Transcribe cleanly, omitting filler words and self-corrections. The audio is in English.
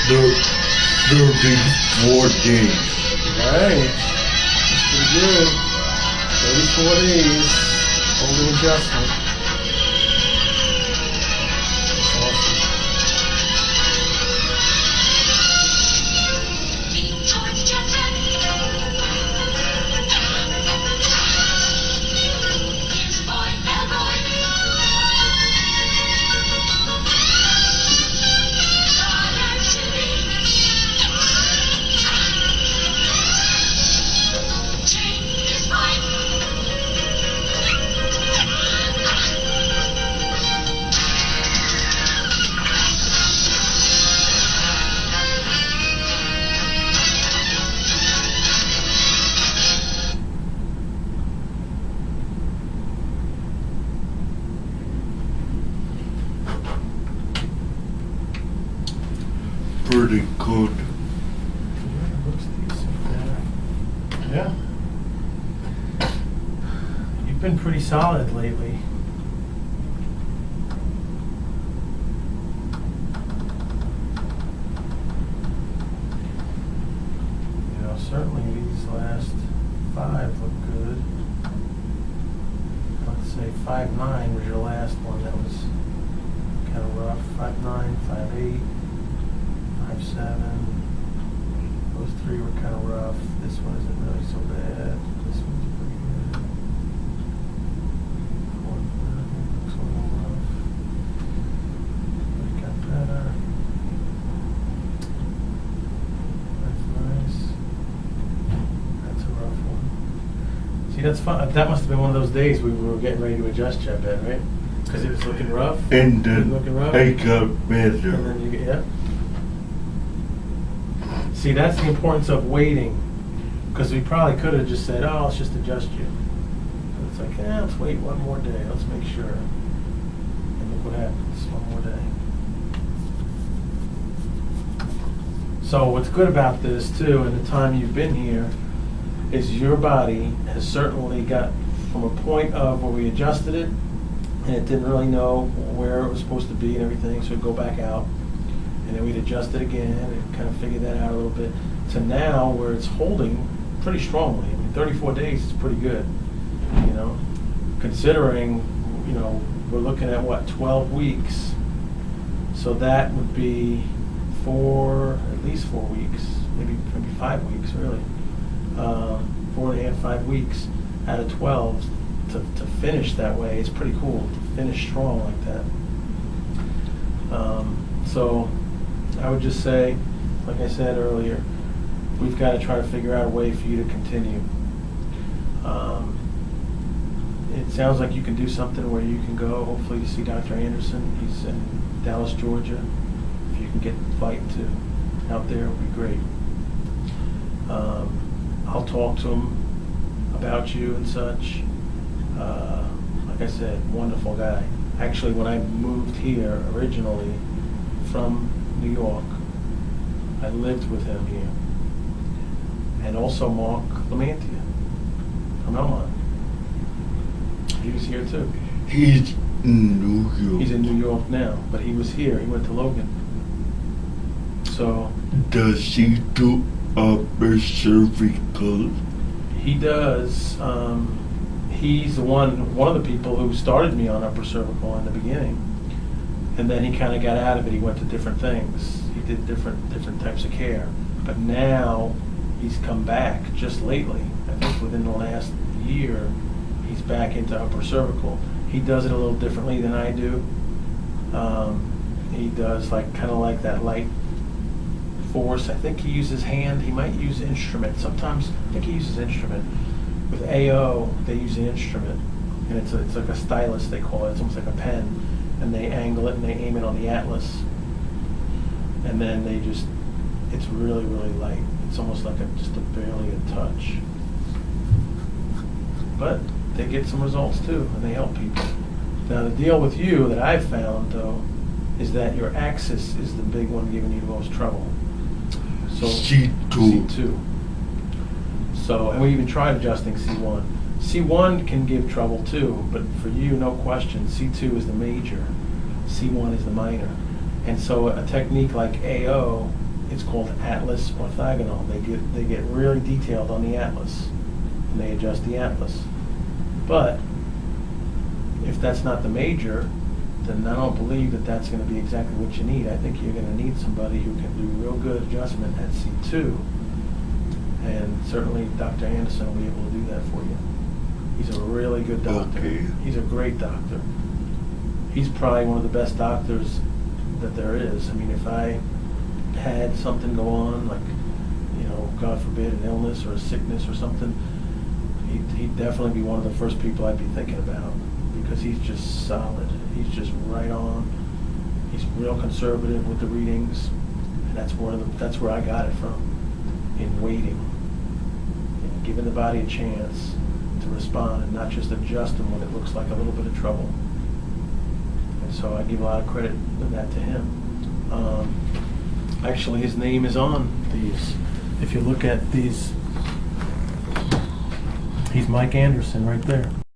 34 days. Right. That's pretty good. 34 days. Holding adjustment. That's awesome. Pretty good. Looks decent there. Yeah. You've been pretty solid lately. You know, certainly these last 5 look good. Let's say 5.9 was your last one. That was kind of rough. 5.9, 5.8. 5.7. Those 3 were kind of rough. This one isn't really so bad. This one's pretty good. 4.9 looks a little rough. It got better. That's nice. That's a rough one. See, that's fun. That must have been one of those days we were getting ready to adjust you, I bet, right? Because it was looking rough. And then looking rough. I got better. And then you get, yeah. See, that's the importance of waiting, because we probably could have just said, oh, let's just adjust you. But it's like, let's wait one more day. Let's make sure. And look what happens, one more day. So what's good about this, too, in the time you've been here, is your body has certainly got from a point of where we adjusted it, and it didn't really know where it was supposed to be and everything, so it'd go back out. And then we'd adjust it again and kind of figure that out a little bit, to now where it's holding pretty strongly. I mean, 34 days is pretty good, you know, considering, you know, we're looking at what, 12 weeks. So that would be at least 4 weeks, maybe 5 weeks, really. 4.5, 5 weeks out of 12 to finish that way. It's pretty cool to finish strong like that. So I would just say, like I said earlier, we've got to try to figure out a way for you to continue. It sounds like you can do something where you can go, hopefully, to see Dr. Anderson. He's in Dallas, Georgia. If you can get the flight to out there, it would be great. I'll talk to him about you and such. Like I said, wonderful guy. Actually, when I moved here originally from New York, I lived with him here. And also Mark Lamantia from Elmont. He was here too. He's in New York. He's in New York now, but he was here. He went to Logan. So. Does he do upper cervical? He does. He's one of the people who started me on upper cervical in the beginning. And then he kind of got out of it. He went to different things. He did different types of care. But now he's come back just lately. I think within the last year, he's back into upper cervical. He does it a little differently than I do. He does kind of like that light force. I think he uses hand. He might use instrument. Sometimes I think he uses instrument. With AO, they use an instrument, and it's like a stylus, they call it. It's almost like a pen, and they angle it and they aim it on the atlas, and then it's really, really light. It's almost like just barely a touch. But they get some results too, and they help people. Now the deal with you that I've found though is that your axis is the big one giving you the most trouble. So C2. So, and we even tried adjusting C1. C1 can give trouble too, but for you, no question, C2 is the major, C1 is the minor. And so a technique like AO it's called Atlas orthogonal. They get really detailed on the Atlas, and they adjust the Atlas. But if that's not the major, then I don't believe that that's going to be exactly what you need. I think you're going to need somebody who can do real good adjustment at C2, and certainly Dr. Anderson will be able to do that for you. He's a really good doctor. Okay. He's a great doctor. He's probably one of the best doctors that there is. I mean, if I had something go on, like, God forbid, an illness or a sickness or something, he'd definitely be one of the first people I'd be thinking about, because he's just solid. He's just right on. He's real conservative with the readings, and that's where I got it from, in waiting, and giving the body a chance to respond, and not just adjusting when it looks like a little bit of trouble. And so I give a lot of credit for that to him. Actually, his name is on these. If you look at these, he's Mike Anderson right there.